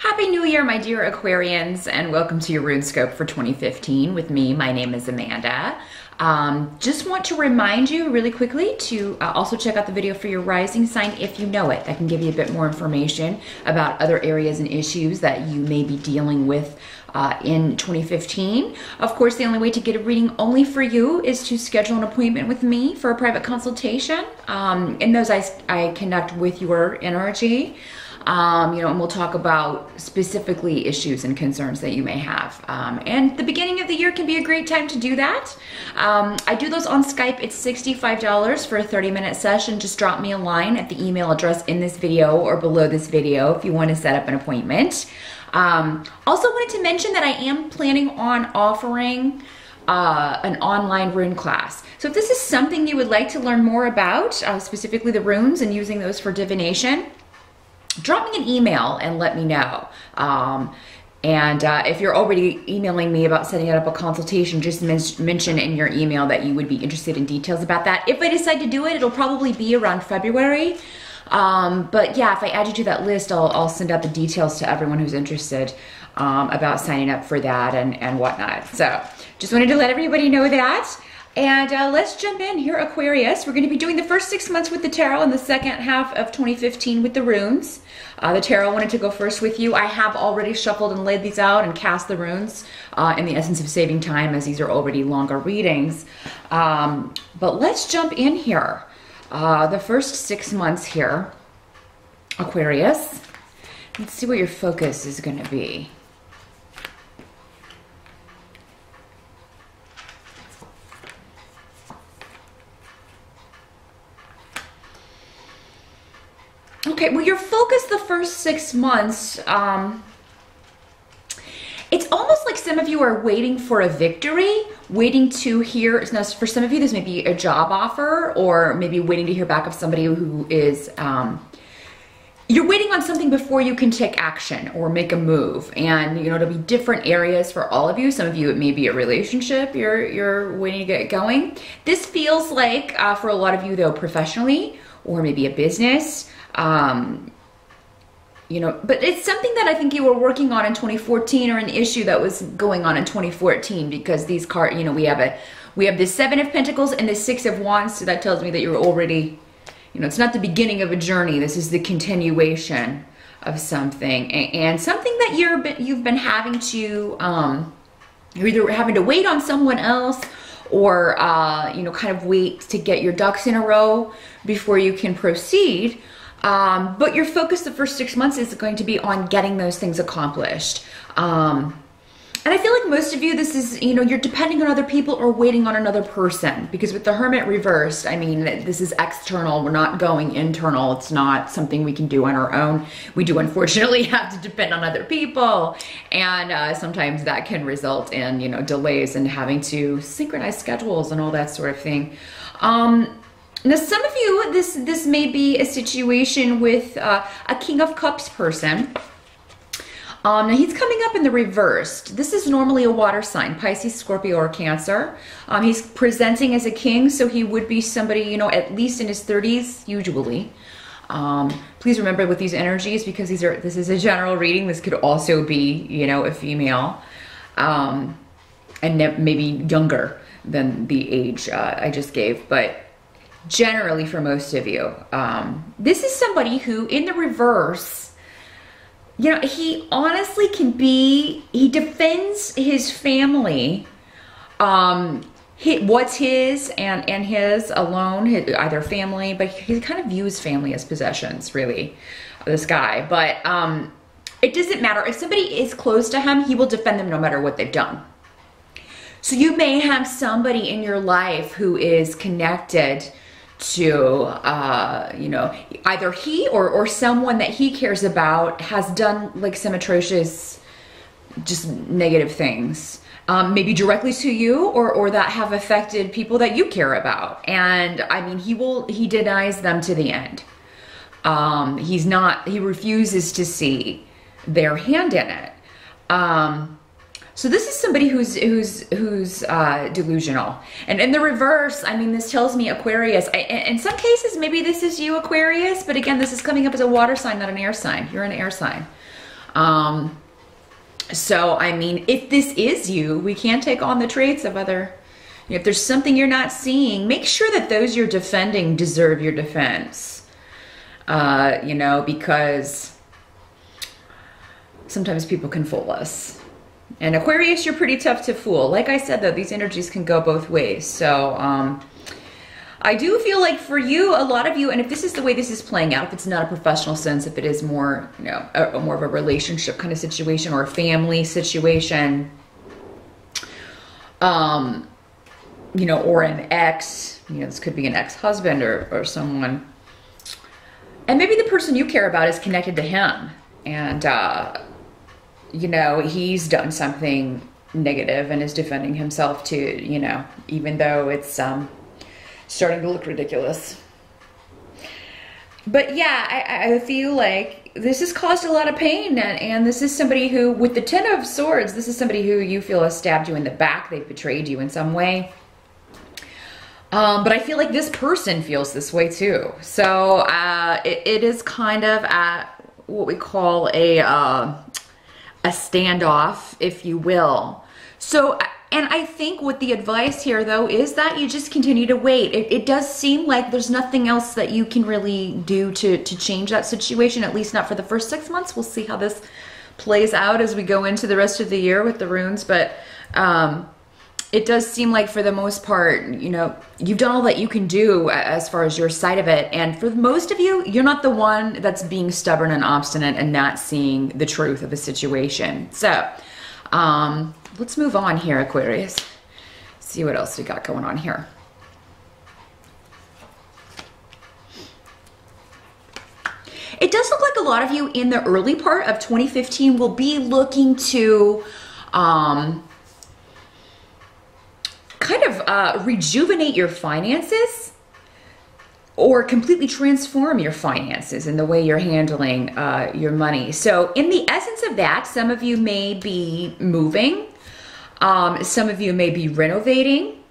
Happy New Year, my dear Aquarians, and welcome to your Runescope for 2015 with me. My name is Amanda. Just want to remind you really quickly to also check out the video for your rising sign if you know it. I can give you a bit more information about other areas and issues that you may be dealing with in 2015. Of course, the only way to get a reading only for you is to schedule an appointment with me for a private consultation. In those, I connect with your energy. And we'll talk about specifically issues and concerns that you may have. And the beginning of the year can be a great time to do that. I do those on Skype. It's $65 for a 30-minute session. Just drop me a line at the email address in this video or below this video if you want to set up an appointment. Also wanted to mention that I am planning on offering an online rune class. So if this is something you would like to learn more about, specifically the runes and using those for divination, drop me an email and let me know. If you're already emailing me about setting up a consultation, just mention in your email that you would be interested in details about that. If I decide to do it, it'll probably be around February. But yeah, if I add you to that list, I'll send out the details to everyone who's interested about signing up for that and whatnot. So just wanted to let everybody know that. And let's jump in here, Aquarius. We're going to be doing the first 6 months with the tarot and the second half of 2015 with the runes. The tarot wanted to go first with you. I have already shuffled and laid these out and cast the runes in the essence of saving time, as these are already longer readings. But let's jump in here. The first 6 months here, Aquarius. Let's see what your focus is going to be. Okay, well, your focus the first 6 months, it's almost like some of you are waiting for a victory, waiting to hear. Now, for some of you, this may be a job offer, or maybe waiting to hear back of somebody who is, you're waiting on something before you can take action or make a move. And, it'll be different areas for all of you. Some of you, it may be a relationship you're waiting to get going. This feels like, for a lot of you, though, professionally, or maybe a business. But it's something that I think you were working on in 2014, or an issue that was going on in 2014, because these cards, we have the Seven of Pentacles and the Six of Wands, so that tells me that you're already, it's not the beginning of a journey. This is the continuation of something, and something that you've been having to, you're either having to wait on someone else, or kind of wait to get your ducks in a row before you can proceed. But your focus the first 6 months is going to be on getting those things accomplished. And I feel like most of you, this is, you're depending on other people or waiting on another person, because with the Hermit reversed, I mean, this is external. We're not going internal. It's not something we can do on our own. We do unfortunately have to depend on other people. And sometimes that can result in, delays and having to synchronize schedules and all that sort of thing. Now, some of you, this may be a situation with a King of Cups person. Now, he's coming up in the reversed. This is normally a water sign, Pisces, Scorpio, or Cancer. He's presenting as a king, so he would be somebody, at least in his 30s, usually. Please remember with these energies, because this is a general reading, this could also be, a female, and maybe younger than the age I just gave, but generally for most of you, this is somebody who, in the reverse, he honestly can be, he defends his family, what's his and his alone, either family, but he kind of views family as possessions, really, this guy. But it doesn't matter. If somebody is close to him, he will defend them no matter what they've done. So you may have somebody in your life who is connected to, either he or someone that he cares about has done like some atrocious, just negative things, maybe directly to you, or that have affected people that you care about. And I mean, he denies them to the end. He refuses to see their hand in it. So this is somebody who's delusional. And in the reverse, I mean, this tells me Aquarius. In some cases, maybe this is you, Aquarius, but again, this is coming up as a water sign, not an air sign. You're an air sign. So, I mean, if this is you, we can take on the traits of other, if there's something you're not seeing, make sure that those you're defending deserve your defense. You know, because sometimes people can fool us. And Aquarius, you're pretty tough to fool. Like I said, though, these energies can go both ways. So, I do feel like for you, a lot of you, and if this is the way this is playing out, if it's not a professional sense, if it is more, you know, more of a relationship kind of situation or a family situation, you know, or an ex, you know, this could be an ex-husband or someone. And maybe the person you care about is connected to him. And, you know, he's done something negative and is defending himself too, you know, even though it's, starting to look ridiculous. But yeah, I feel like this has caused a lot of pain, and this is somebody who, with the Ten of Swords, this is somebody who you feel has stabbed you in the back. They've betrayed you in some way. But I feel like this person feels this way too. So it is kind of at what we call a standoff, if you will. So, and I think what the advice here, though, is that you just continue to wait. It does seem like there's nothing else that you can really do to change that situation, at least not for the first 6 months. We'll see how this plays out as we go into the rest of the year with the runes. But it does seem like, for the most part, you know, you've done all that you can do as far as your side of it. And for most of you, you're not the one that's being stubborn and obstinate and not seeing the truth of a situation. So, let's move on here, Aquarius. See what else we got going on here. It does look like a lot of you in the early part of 2015 will be looking to kind of rejuvenate your finances or completely transform your finances in the way you're handling your money. So in the essence of that, some of you may be moving. Some of you may be renovating.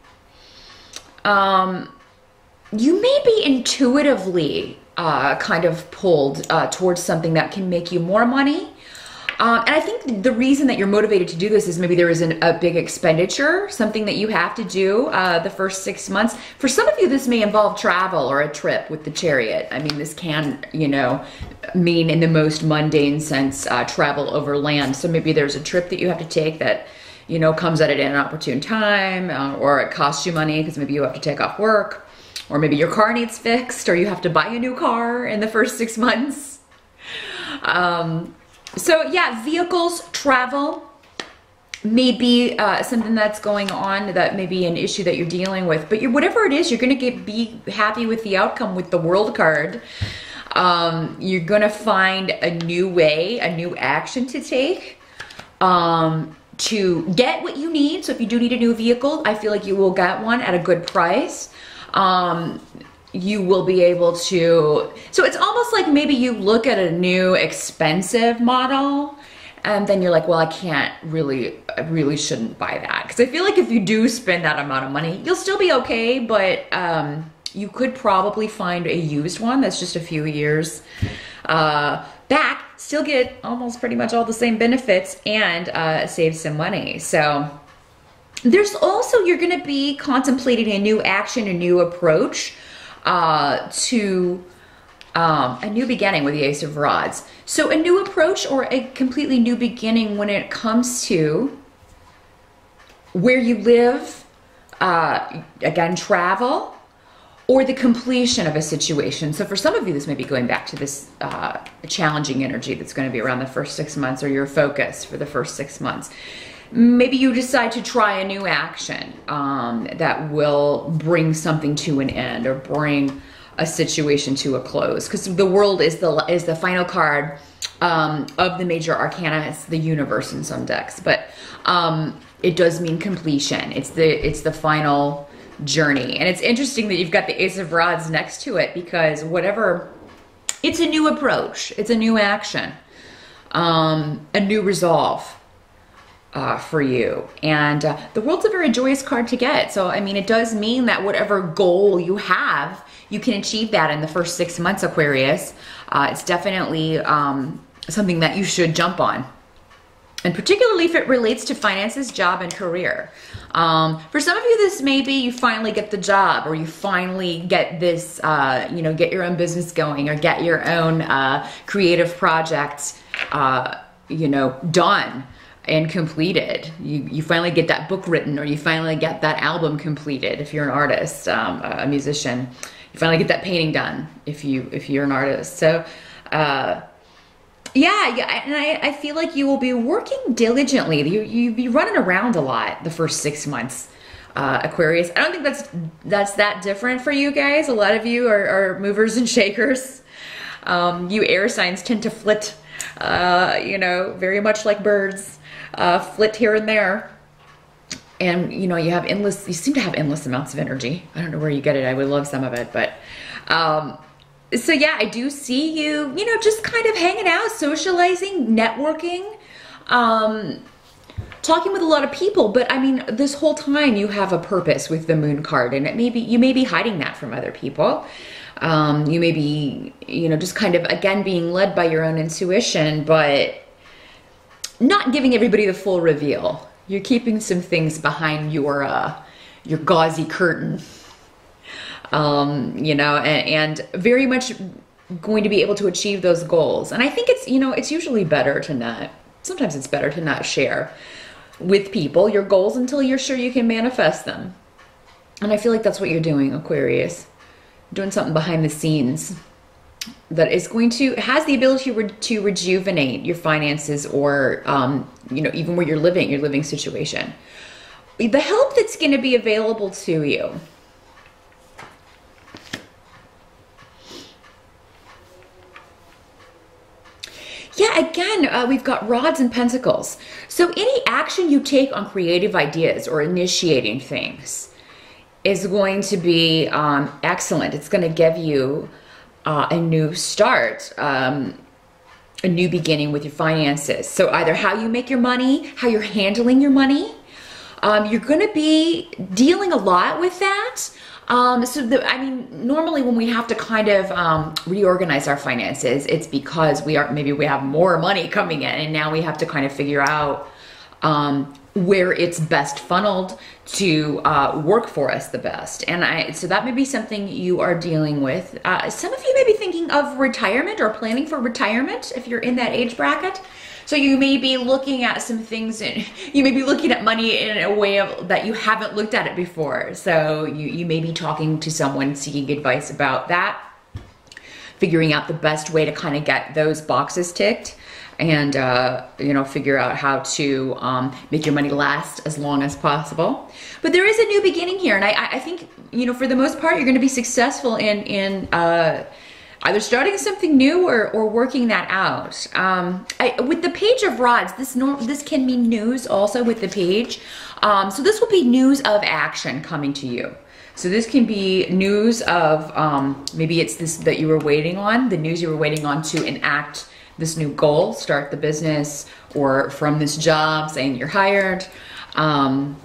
You may be intuitively kind of pulled towards something that can make you more money. And I think the reason that you're motivated to do this is maybe there is a big expenditure, something that you have to do the first 6 months. For some of you, this may involve travel or a trip with the Chariot. I mean, this can, you know, mean in the most mundane sense, travel over land. So maybe there's a trip that you have to take that, you know, comes at an opportune time, or it costs you money because maybe you have to take off work, or maybe your car needs fixed, or you have to buy a new car in the first 6 months. So yeah, vehicles, travel, may be something that's going on, that may be an issue that you're dealing with. But whatever it is, you're going to be happy with the outcome with the World card. You're going to find a new way, a new action to take. To get what you need. So if you do need a new vehicle, I feel like you will get one at a good price. You will be able to, so it's almost like maybe you look at a new expensive model and then you're like, well, I really shouldn't buy that. Because I feel like if you do spend that amount of money, you'll still be okay, but you could probably find a used one that's just a few years back, still get almost pretty much all the same benefits, and save some money. So there's also, you're going to be contemplating a new action, a new approach to a new beginning with the Ace of Rods. So a new approach or a completely new beginning when it comes to where you live, again, travel, or the completion of a situation. So for some of you, this may be going back to this challenging energy that's going to be around the first 6 months, or your focus for the first 6 months. Maybe you decide to try a new action that will bring something to an end or bring a situation to a close. Because the World is the final card of the major arcana. It's the universe in some decks, but it does mean completion. It's the final journey. And it's interesting that you've got the Ace of Rods next to it, because whatever, it's a new approach, it's a new action, a new resolve for you. And the World's a very joyous card to get. So, I mean, it does mean that whatever goal you have, you can achieve that in the first 6 months, Aquarius. It's definitely something that you should jump on. And particularly if it relates to finances, job, and career. For some of you, this may be you finally get the job, or you finally get this, you know, get your own business going, or get your own creative project, you know, done and completed. You finally get that book written, or you finally get that album completed if you're an artist, a musician. You finally get that painting done if you're an artist. So, yeah, and I feel like you will be working diligently. You'll be running around a lot the first 6 months, Aquarius. I don't think that's that different for you guys. A lot of you are movers and shakers. You air signs tend to flit, you know, very much like birds, flit here and there. And, you know, you seem to have endless amounts of energy. I don't know where you get it. I would love some of it, but, so yeah, I do see you, you know, just kind of hanging out, socializing, networking, talking with a lot of people. But I mean, this whole time you have a purpose with the Moon card, and you may be hiding that from other people. You may be, you know, just kind of, again, being led by your own intuition, but not giving everybody the full reveal. You're keeping some things behind your gauzy curtain. You know, and very much going to be able to achieve those goals. And I think it's, you know, it's usually better to not, sometimes it's better to not share with people your goals until you're sure you can manifest them. And I feel like that's what you're doing, Aquarius. Doing something behind the scenes that is going to, has the ability to rejuvenate your finances, or, you know, even where you're living, your living situation. The help that's going to be available to you. Yeah, again, we've got rods and pentacles. So any action you take on creative ideas or initiating things is going to be excellent. It's going to give you a new start, a new beginning with your finances. So either how you make your money, how you're handling your money. You're going to be dealing a lot with that. I mean, normally when we have to kind of reorganize our finances, it's because maybe we have more money coming in, and now we have to kind of figure out where it's best funneled to work for us the best. And so that may be something you are dealing with. Some of you may be thinking of retirement or planning for retirement if you're in that age bracket. So you may be looking at some things, and you may be looking at money in a way that you haven't looked at it before. So you may be talking to someone, seeking advice about that, figuring out the best way to kind of get those boxes ticked, and you know, figure out how to make your money last as long as possible. But there is a new beginning here, and I think, you know, for the most part, you're going to be successful in either starting something new or working that out. With the Page of Rods, this can mean news also with the page. So this will be news of action coming to you. So this can be news of, maybe it's this that you were waiting on, the news you were waiting on to enact this new goal, start the business, or from this job saying you're hired. And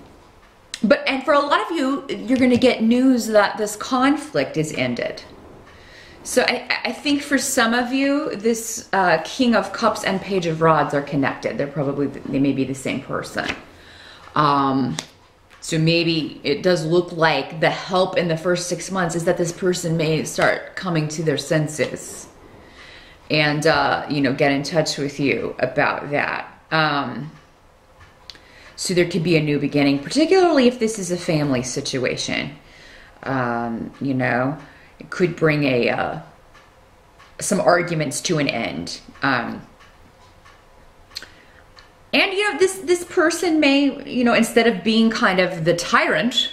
for a lot of you, you're gonna get news that this conflict is ended. So I think for some of you, this King of Cups and Page of Rods are connected. They may be the same person. So maybe it does look like the help in the first 6 months is that this person may start coming to their senses and, you know, get in touch with you about that. So there could be a new beginning, particularly if this is a family situation. You know, it could bring some arguments to an end. And, you know, this person may, you know, instead of being kind of the tyrant,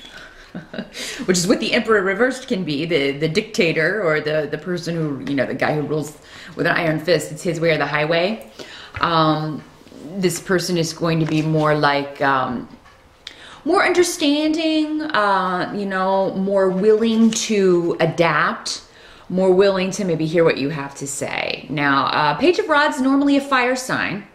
which is what the Emperor reversed can be, the dictator, or the person who, you know, the guy who rules with an iron fist, it's his way or the highway. This person is going to be more like, more understanding, you know, more willing to adapt, more willing to maybe hear what you have to say. Now, Page of Rods, normally a fire sign.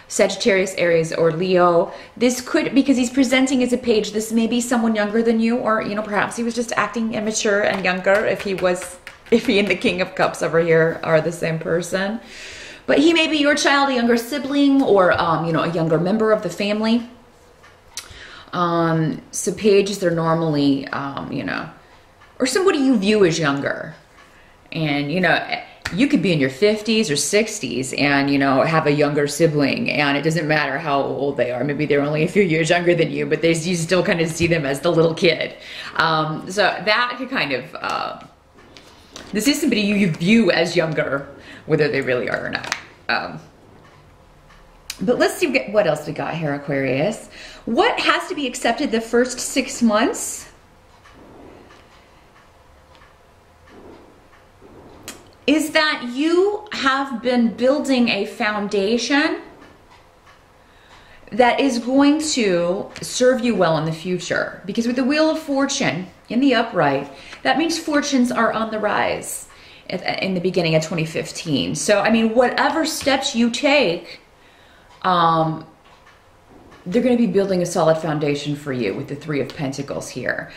Sagittarius, Aries, or Leo. This could, because he's presenting as a page, this may be someone younger than you, or, you know, perhaps he was just acting immature and younger if he and the King of Cups over here are the same person. But he may be your child, a younger sibling, or, you know, a younger member of the family. So pages, they're normally, you know, or somebody you view as younger. And, you know, you could be in your 50s or 60s and, you know, have a younger sibling, and it doesn't matter how old they are. Maybe they're only a few years younger than you, but you still kind of see them as the little kid. So that could kind of, this is somebody you view as younger, whether they really are or not. But let's see what else we got here, Aquarius. What has to be accepted the first 6 months? Is that you have been building a foundation that is going to serve you well in the future. Because with the Wheel of Fortune in the upright, that means fortunes are on the rise in the beginning of 2015. So, I mean, whatever steps you take, they're going to be building a solid foundation for you with the Three of Pentacles here.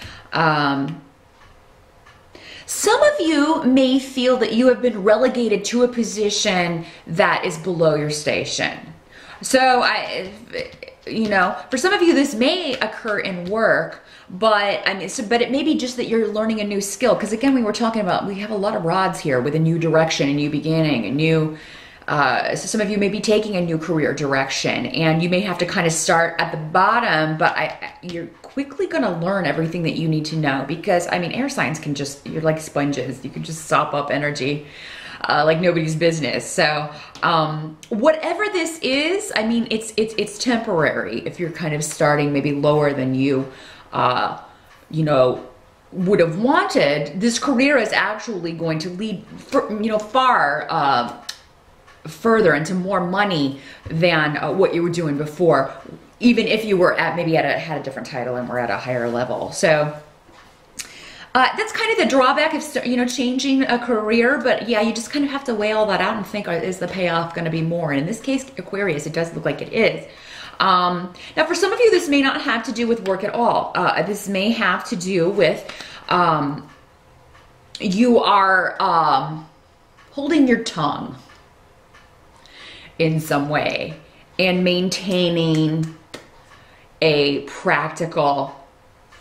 Some of you may feel that you have been relegated to a position that is below your station. So, you know, for some of you, this may occur in work, but I mean, but it may be just that you're learning a new skill. Because again, we were talking about, we have a lot of rods here with a new direction, a new beginning, a new, so some of you may be taking a new career direction, and you may have to kind of start at the bottom, but you're quickly going to learn everything that you need to know, because I mean, air signs can just, you're like sponges. You can just sop up energy like nobody's business. So whatever this is, I mean, it's temporary. If you're kind of starting maybe lower than you, you know, would have wanted, this career is actually going to lead, you know, far further into more money than what you were doing before, even if you were at maybe had a different title and were at a higher level. So that's kind of the drawback of, you know, changing a career. But yeah, you just kind of have to weigh all that out and think, is the payoff going to be more? And in this case, Aquarius, it does look like it is. Now, for some of you, this may not have to do with work at all. This may have to do with you are holding your tongue in some way and maintaining a practical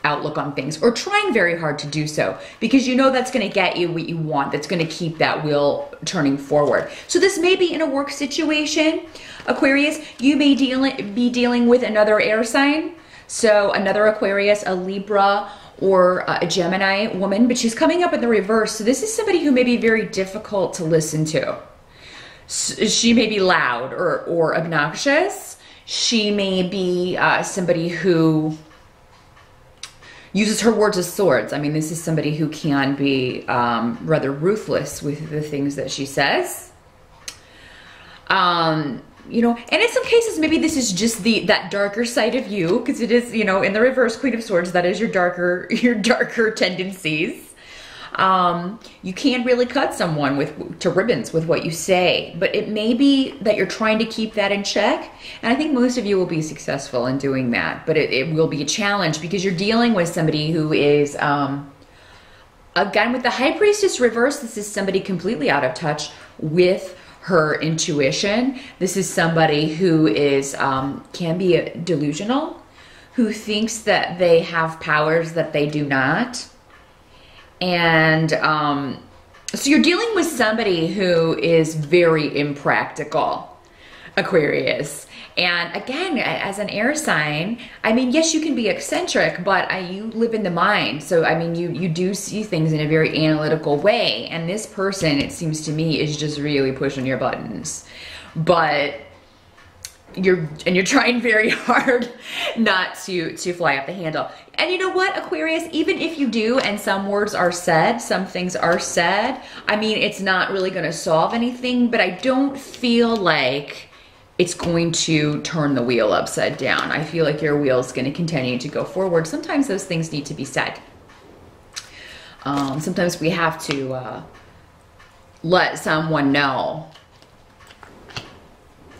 outlook on things, or trying very hard to do so, because you know that's going to get you what you want, that's going to keep that wheel turning forward. So this may be in a work situation, Aquarius. You may be dealing with another air sign, so another Aquarius, a Libra, or a Gemini woman, but she's coming up in the reverse. So this is somebody who may be very difficult to listen to. She may be loud or obnoxious. She may be somebody who uses her words as swords. I mean, this is somebody who can be rather ruthless with the things that she says. You know, and in some cases, maybe this is just that darker side of you, because it is, you know, in the reverse, Queen of Swords, that is your darker tendencies. You can't really cut someone to ribbons with what you say, but it may be that you're trying to keep that in check. And I think most of you will be successful in doing that, but it will be a challenge, because you're dealing with somebody who is, again, with the High Priestess reverse, this is somebody completely out of touch with her intuition. This is somebody who is, can be delusional, who thinks that they have powers that they do not. And so you're dealing with somebody who is very impractical, Aquarius. And again, as an air sign, I mean, yes, you can be eccentric, but you live in the mind. So, I mean, you do see things in a very analytical way. And this person, it seems to me, is just really pushing your buttons. But you're trying very hard not to fly off the handle. And you know what, Aquarius, even if you do, and some words are said, some things are said, I mean, it's not really going to solve anything, but I don't feel like it's going to turn the wheel upside down. I feel like your wheel is going to continue to go forward. Sometimes those things need to be said. Sometimes we have to let someone know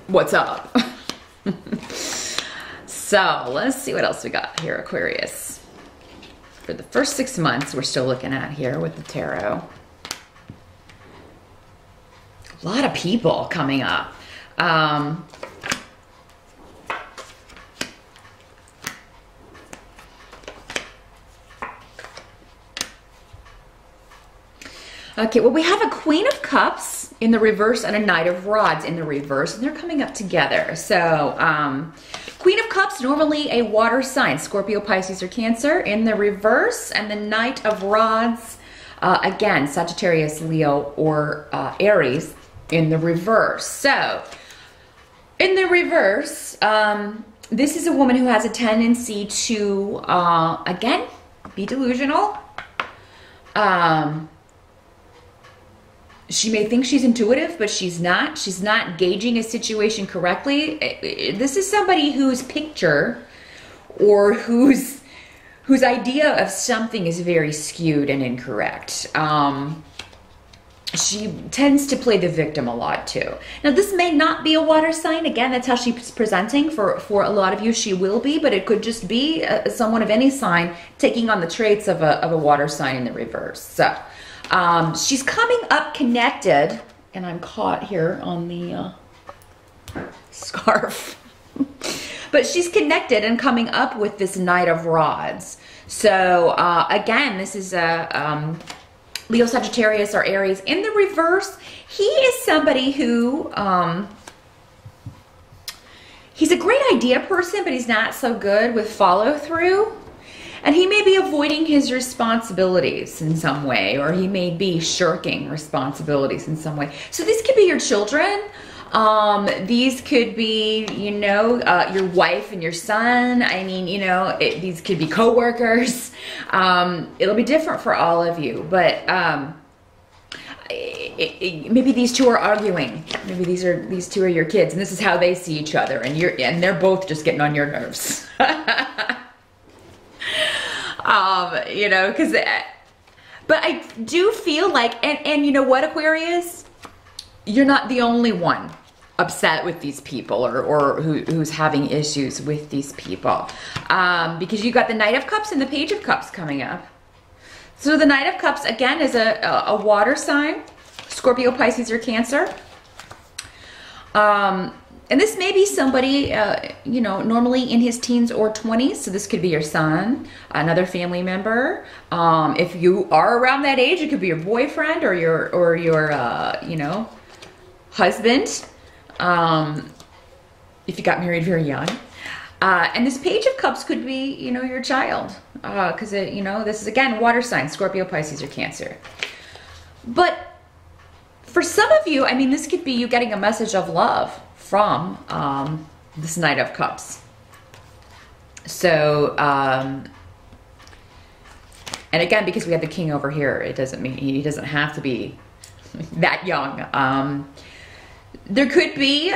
what's up. So let's see what else we got here, Aquarius. For the first 6 months, we're still looking at here with the tarot. A lot of people coming up. Okay, well, we have a Queen of Cups in the reverse and a Knight of Rods in the reverse, and they're coming up together. So, Queen of Cups, normally a water sign, Scorpio, Pisces, or Cancer in the reverse, and the Knight of Rods, again, Sagittarius, Leo, or Aries in the reverse. So, in the reverse, this is a woman who has a tendency to, again, be delusional. She may think she's intuitive, but she's not. She's not gauging a situation correctly. This is somebody whose picture or whose idea of something is very skewed and incorrect. She tends to play the victim a lot too. Now, this may not be a water sign. Again, that's how she's presenting. For a lot of you, she will be, but it could just be someone of any sign taking on the traits of a water sign in the reverse. So, she's coming up connected, and I'm caught here on the scarf. But she's connected and coming up with this Knight of Rods. So, again, this is a Leo, Sagittarius, or Aries in the reverse. He is somebody who, he's a great idea person, but he's not so good with follow through. And he may be avoiding his responsibilities in some way, or he may be shirking responsibilities in some way. So these could be your children. These could be, you know, your wife and your son. I mean, you know, these could be coworkers. It'll be different for all of you, but maybe these two are arguing. Maybe these two are your kids, and this is how they see each other, and they're both just getting on your nerves. You know, but I do feel like, and you know what, Aquarius, you're not the only one upset with these people or who's having issues with these people, because you got the Knight of Cups and the Page of Cups coming up. So the Knight of Cups, again, is a water sign, Scorpio, Pisces, or Cancer. And this may be somebody, you know, normally in his teens or 20s. So this could be your son, another family member. If you are around that age, it could be your boyfriend or your you know, husband. If you got married very young. And this Page of Cups could be, you know, your child. Because, you know, this is, again, water sign, Scorpio, Pisces, or Cancer. But for some of you, I mean, this could be you getting a message of love from this Knight of Cups. So, and again, because we have the King over here, it doesn't mean he doesn't have to be that young. There could be,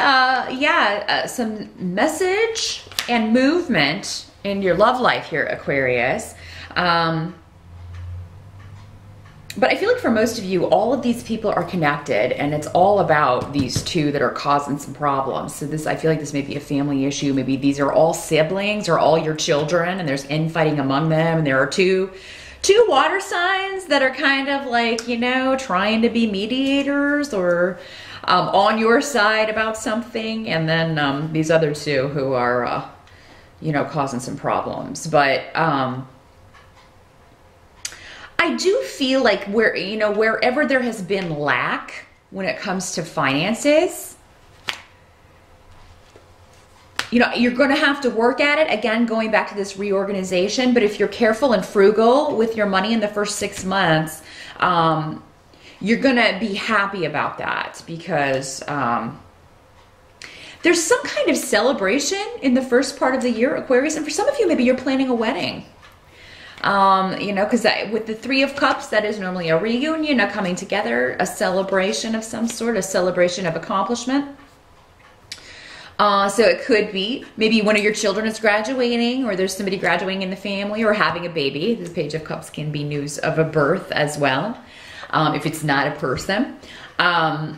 some message and movement in your love life here, Aquarius. But I feel like for most of you, all of these people are connected, and it's all about these two that are causing some problems. So this, I feel like this may be a family issue. Maybe these are all siblings or all your children, and there's infighting among them, and there are two water signs that are kind of like, you know, trying to be mediators or on your side about something, and then these other two who are, you know, causing some problems. But I do feel like wherever there has been lack when it comes to finances, you know, you're going to have to work at it. Again, going back to this reorganization. But if you're careful and frugal with your money in the first 6 months, you're going to be happy about that, because there's some kind of celebration in the first part of the year, Aquarius. And for some of you, maybe you're planning a wedding. You know, because with the Three of Cups, that is normally a reunion, a coming together, a celebration of some sort, a celebration of accomplishment. So it could be maybe one of your children is graduating, or there's somebody graduating in the family, or having a baby. The Page of Cups can be news of a birth as well, if it's not a person. But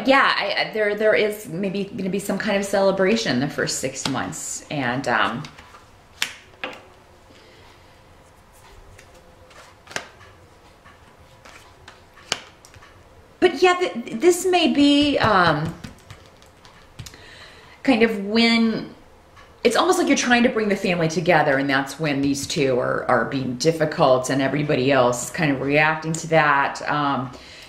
yeah, there is maybe going to be some kind of celebration the first 6 months, and but But yeah, this may be kind of when it's almost like you're trying to bring the family together, and that's when these two are being difficult and everybody else is kind of reacting to that.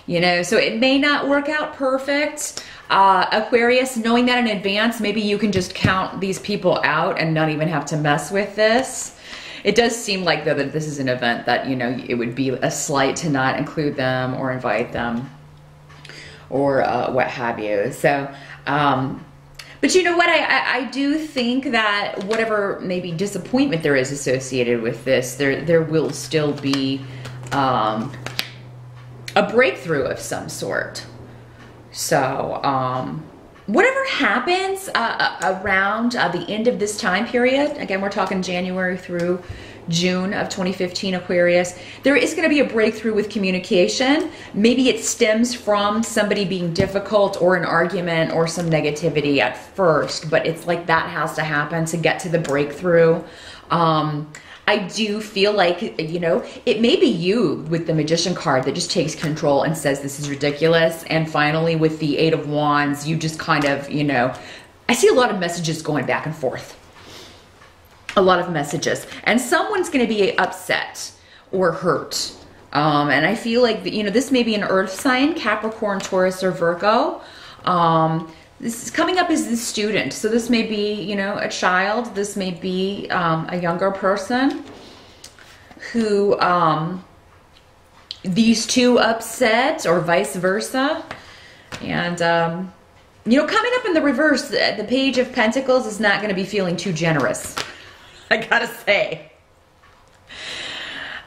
You know, so it may not work out perfect. Aquarius, knowing that in advance, maybe you can just count these people out and not even have to mess with this. It does seem like, though, that this is an event that, you know, it would be a slight to not include them or invite them or what have you. So, but you know what? I do think that whatever maybe disappointment there is associated with this, there will still be a breakthrough of some sort. So, whatever happens around the end of this time period, again, we're talking January through June of 2015 Aquarius, there is going to be a breakthrough with communication. Maybe it stems from somebody being difficult or an argument or some negativity at first, but it's like that has to happen to get to the breakthrough. I do feel like, you know, it may be you with the Magician card that just takes control and says this is ridiculous. And finally with the Eight of Wands, you just kind of, you know, I see a lot of messages going back and forth. A lot of messages. And someone's going to be upset or hurt. And I feel like, you know, this may be an earth sign, Capricorn, Taurus, or Virgo. This is coming up as the student. So this may be, you know, a child. This may be a younger person who these two upset or vice versa. And, you know, coming up in the reverse, the Page of Pentacles is not going to be feeling too generous, I gotta say.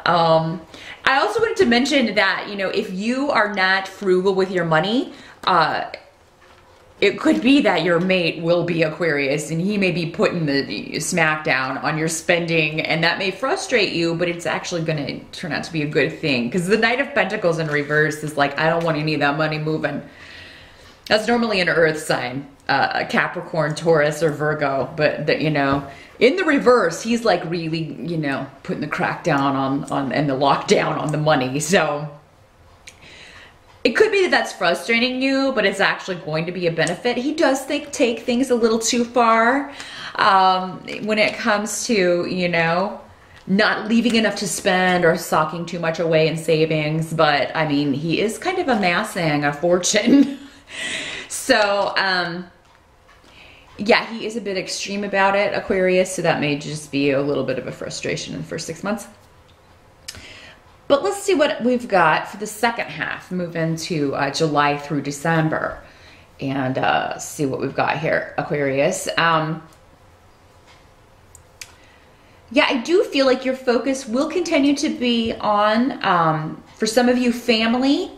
I also wanted to mention that, you know, if you are not frugal with your money, it could be that your mate will be Aquarius and he may be putting the smack down on your spending, and that may frustrate you, but it's actually going to turn out to be a good thing, because the Knight of Pentacles in reverse is like, I don't want any of that money moving. That's normally an earth sign, a Capricorn, Taurus, or Virgo, but that, you know, in the reverse, he's like really, you know, putting the crack down on and the lockdown on the money. So it could be that that's frustrating you, but it's actually going to be a benefit. He does take things a little too far when it comes to, you know, not leaving enough to spend or socking too much away in savings. But I mean, he is kind of amassing a fortune. So, yeah, he is a bit extreme about it, Aquarius. So that may just be a little bit of a frustration in the first 6 months. But let's see what we've got for the second half, move into July through December, and see what we've got here, Aquarius. Yeah, I do feel like your focus will continue to be on, for some of you, family,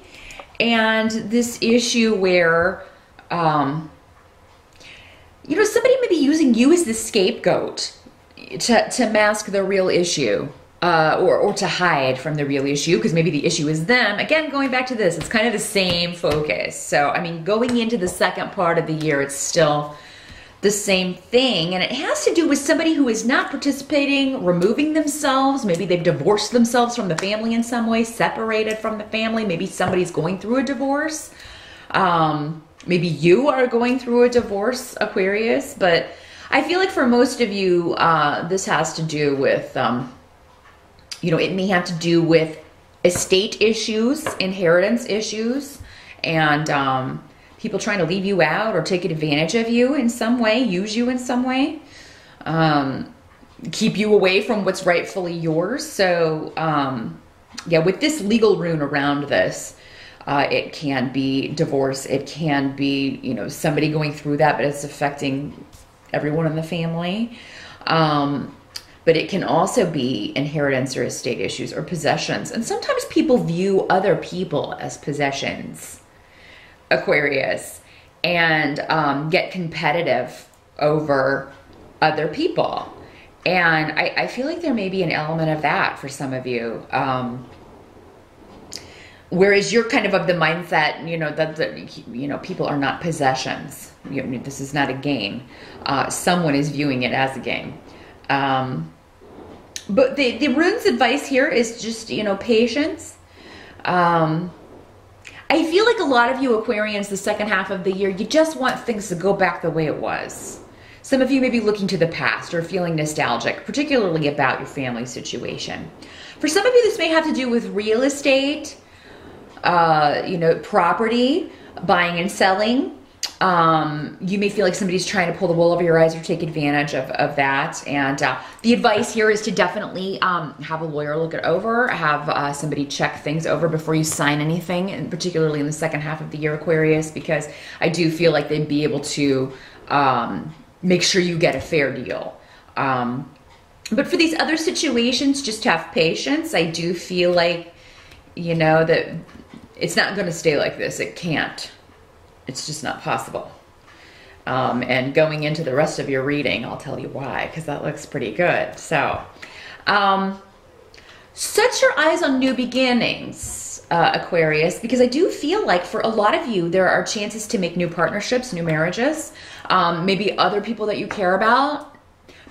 and this issue where, you know, somebody may be using you as the scapegoat to mask the real issue. Or to hide from the real issue, because maybe the issue is them. Again, going back to this, it's kind of the same focus. So, I mean, going into the second part of the year, it's still the same thing. And it has to do with somebody who is not participating, removing themselves. Maybe they've divorced themselves from the family in some way, separated from the family. Maybe somebody's going through a divorce. Maybe you are going through a divorce, Aquarius. But I feel like for most of you, this has to do with... you know, it may have to do with estate issues, inheritance issues, and people trying to leave you out or take advantage of you in some way, use you in some way, keep you away from what's rightfully yours. So, yeah, with this legal rune around this, it can be divorce. It can be, you know, somebody going through that, but it's affecting everyone in the family. But it can also be inheritance or estate issues or possessions. And sometimes people view other people as possessions, Aquarius, and get competitive over other people. And I feel like there may be an element of that for some of you. Whereas you're kind of the mindset, you know, that you know, people are not possessions. You know, this is not a game. Someone is viewing it as a game. But the rune's advice here is just, you know, patience. I I feel like a lot of you Aquarians, the second half of the year, you just want things to go back the way it was. Some of you may be looking to the past or feeling nostalgic, particularly about your family situation. For some of you, this may have to do with real estate, you know, property, buying and selling. You may feel like somebody's trying to pull the wool over your eyes or take advantage of that. And the advice here is to definitely have a lawyer look it over, have somebody check things over before you sign anything, and particularly in the second half of the year, Aquarius, because I do feel like they'd be able to make sure you get a fair deal. But for these other situations, just have patience. I do feel like, you know, that it's not going to stay like this. It can't. It's just not possible. And going into the rest of your reading, I'll tell you why, because that looks pretty good. So, set your eyes on new beginnings, Aquarius, because I do feel like for a lot of you, there are chances to make new partnerships, new marriages, maybe other people that you care about.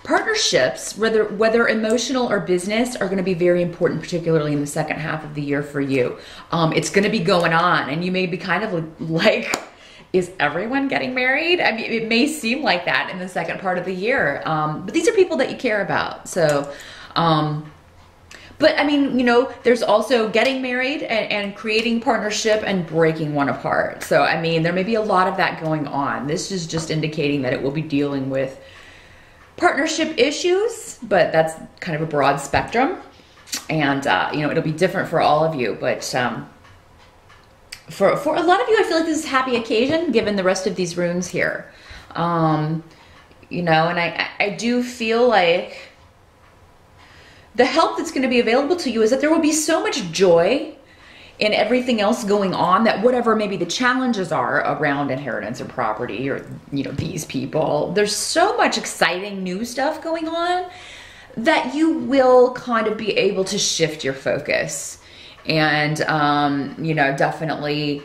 Partnerships, whether emotional or business, are going to be very important, particularly in the second half of the year for you. It's going to be going on, and you may be kind of like, is everyone getting married? I mean, it may seem like that in the second part of the year, but these are people that you care about. So, but I mean, you know, there's also getting married and creating partnership and breaking one apart. So, I mean, there may be a lot of that going on. This is just indicating that it will be dealing with partnership issues, but that's kind of a broad spectrum, and you know, it'll be different for all of you, but for a lot of you, I feel like this is a happy occasion given the rest of these runes here. You know, and I do feel like the help that's going to be available to you is that there will be so much joy in everything else going on, that whatever maybe the challenges are around inheritance or property, or, you know, these people, there's so much exciting new stuff going on that you will kind of be able to shift your focus and, you know, definitely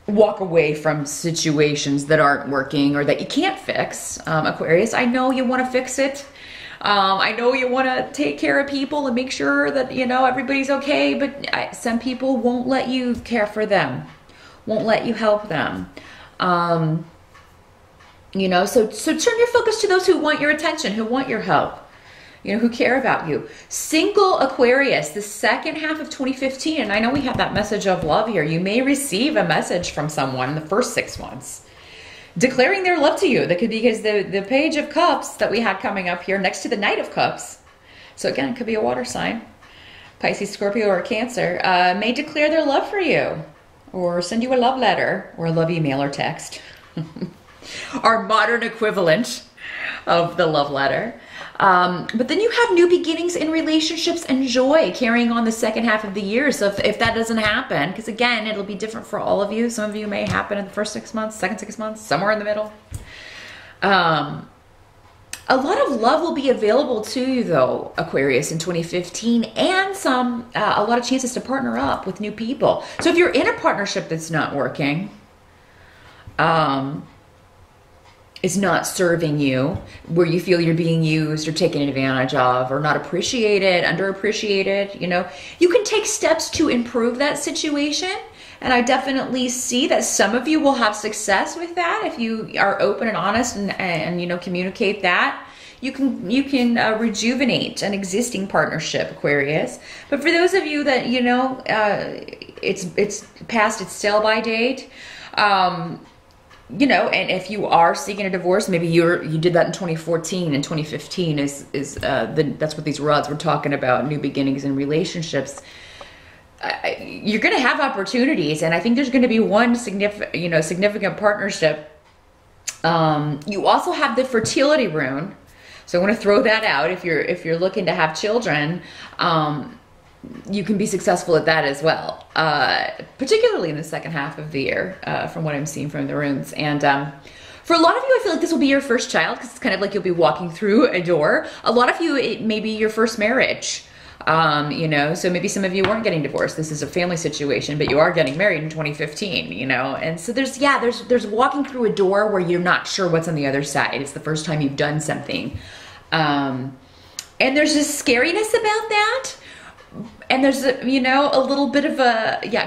walk away from situations that aren't working or that you can't fix. Aquarius, I know you want to fix it. I know you want to take care of people and make sure that, you know, everybody's okay, but some people won't let you care for them, won't let you help them. You know, so turn your focus to those who want your attention, who want your help, you know, who care about you. Single Aquarius, the second half of 2015, and I know we have that message of love here. You may receive a message from someone in the first 6 months declaring their love to you. That could be because the Page of Cups that we had coming up here next to the Knight of Cups. So again, it could be a water sign, Pisces, Scorpio, or Cancer, may declare their love for you or send you a love letter or a love email or text. Our modern equivalent of the love letter. But then you have new beginnings in relationships and joy carrying on the second half of the year. So if that doesn't happen, because again, it'll be different for all of you. Some of you may happen in the first 6 months, second 6 months, somewhere in the middle. A lot of love will be available to you though, Aquarius, in 2015, and a lot of chances to partner up with new people. So if you're in a partnership that's not working, is not serving you, where you feel you're being used or taken advantage of, or not appreciated, underappreciated, you know, you can take steps to improve that situation. And I definitely see that some of you will have success with that if you are open and honest and you know, communicate that. You can rejuvenate an existing partnership, Aquarius. But for those of you that, you know, it's past its sell-by date, you know, and if you are seeking a divorce, maybe you did that in 2014, and 2015 that's what these rods were talking about, new beginnings in relationships. You're going to have opportunities, and I think there's going to be one significant partnership. You also have the fertility rune, so I want to throw that out. If you're looking to have children, you can be successful at that as well, particularly in the second half of the year, from what I'm seeing from the runes. And for a lot of you, I feel like this will be your first child, because it's kind of like you'll be walking through a door. A lot of you, it may be your first marriage, you know, so maybe some of you weren't getting divorced. This is a family situation, but you are getting married in 2015, you know. And so there's walking through a door where you're not sure what's on the other side. It's the first time you've done something. And there's this scariness about that. And there's, you know, a little bit of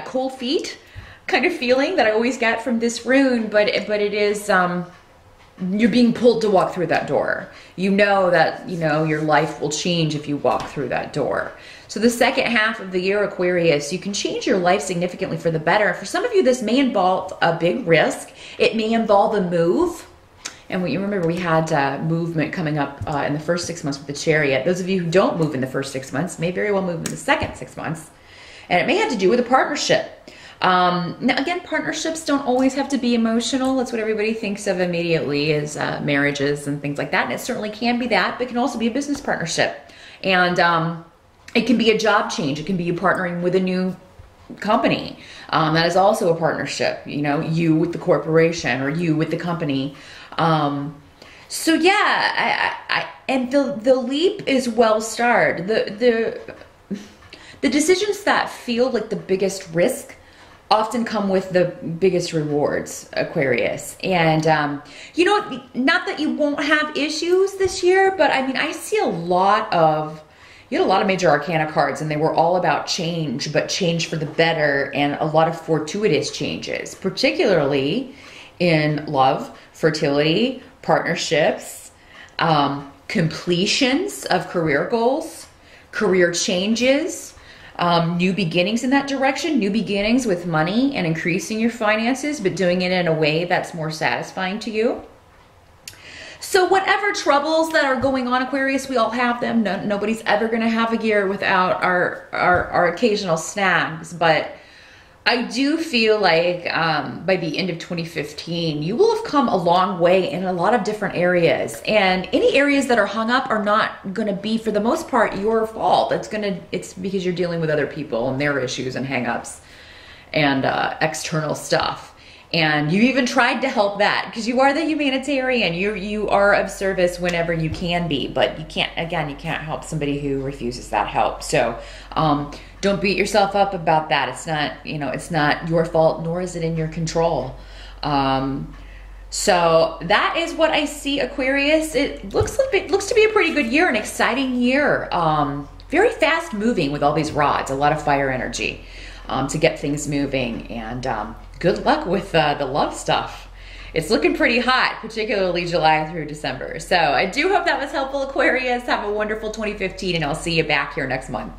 cold feet. kind of feeling that I always get from this rune, but it is, you're being pulled to walk through that door. You know that, you know, your life will change if you walk through that door. So the second half of the year, Aquarius, you can change your life significantly for the better. For some of you, this may involve a big risk. It may involve a move. And you remember we had movement coming up in the first 6 months with the Chariot. Those of you who don't move in the first 6 months may very well move in the second 6 months. And it may have to do with a partnership. Now again, partnerships don't always have to be emotional. That's what everybody thinks of immediately is marriages and things like that. And it certainly can be that, but it can also be a business partnership. And it can be a job change. It can be you partnering with a new company. That is also a partnership. You know, you with the corporation or you with the company. So yeah, and the leap is well starred. The decisions that feel like the biggest risk often come with the biggest rewards, Aquarius. And, you know, not that you won't have issues this year, but I mean, I see you had a lot of major arcana cards and they were all about change, but change for the better and a lot of fortuitous changes, particularly in love, fertility, partnerships, completions of career goals, career changes, new beginnings in that direction, new beginnings with money and increasing your finances, but doing it in a way that's more satisfying to you. So whatever troubles that are going on, Aquarius, we all have them. Nobody's ever going to have a year without our occasional snags, but I do feel like by the end of 2015, you will have come a long way in a lot of different areas. And any areas that are hung up are not going to be, for the most part, your fault. It's because you're dealing with other people and their issues and hang-ups and external stuff. And you even tried to help that because you are the humanitarian. You are of service whenever you can be, but you can't help somebody who refuses that help. So don't beat yourself up about that. It's not, you know, it's not your fault, nor is it in your control. So that is what I see, Aquarius. It looks to be a pretty good year, an exciting year. Very fast moving with all these rods, a lot of fire energy to get things moving. And good luck with the love stuff. It's looking pretty hot, particularly July through December. So I do hope that was helpful, Aquarius. Have a wonderful 2015, and I'll see you back here next month.